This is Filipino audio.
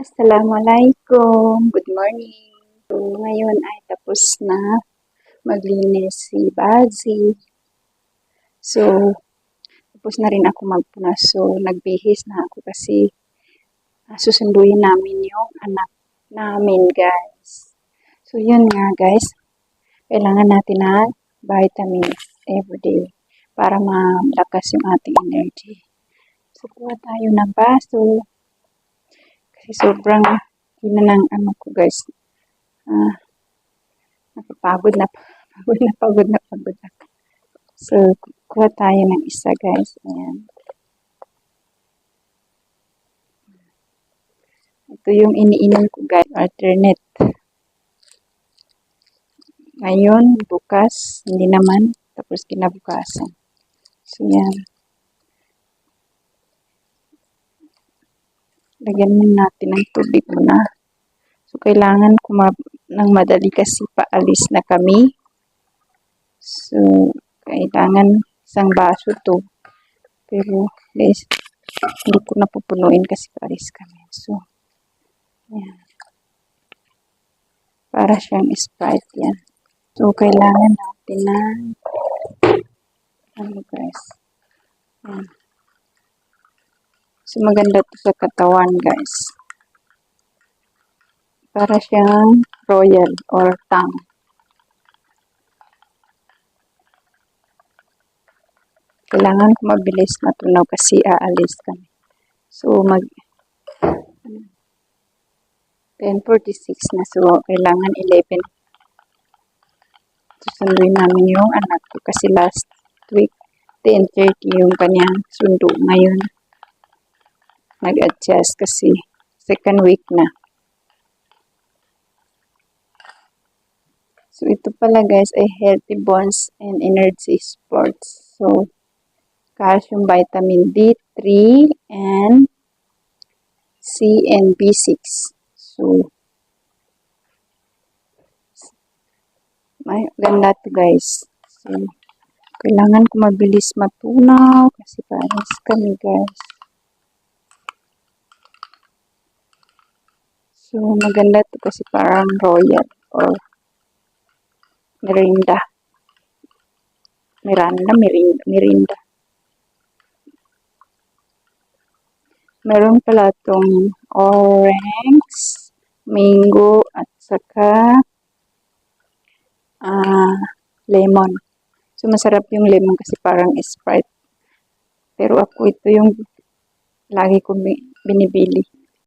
Assalamualaikum. Good morning. So, ngayon ay tapos na maglinis si Bazi. So, tapos na rin ako magpunas. So, nagbihis na ako kasi susunduin namin yung anak namin, guys. So, yun nga, guys. Kailangan natin ng vitamins everyday para malakas yung ating energy. So, kuha tayo ng baso. Kasi sobrang hina ng ano ko, guys. Napapagod na, pagod na. So, kuha tayo ng isa, guys. Ayan. Ito yung iniinom ko, guys. Alternate. Ngayon, bukas, hindi naman. Tapos kinabukasan. So, yan. Lagyan natin ng tubig muna. So, kailangan ng madali kasi paalis na kami. So, kailangan isang baso to. Pero, guys, hindi ko napupunuin kasi paalis kami. So, yan. Para siyang Sprite yan. So, kailangan natin ng ano, guys. Yan. So, maganda to sa katawan, guys. Para siyang royal or tang. Kailangan ko mabilis matunaw kasi aalis kami. So, 10:46 na. So, kailangan 11. Susunduin namin yung anak ko kasi last week 10:30 yung kanyang sundo. Ngayon, nag-adjust kasi second week na. So, ito pala, guys, ay healthy bones and energy sports. So, calcium, vitamin D3, and C and B6. So, may ganda to, guys. So, kailangan ko mabilis matunaw kasi pares kami, guys. So, maganda to kasi parang royal or merinda. Merinda. Meron pala itong orange, mango, at saka lemon. So, masarap yung lemon kasi parang Sprite. Pero ako ito yung lagi ko binibili.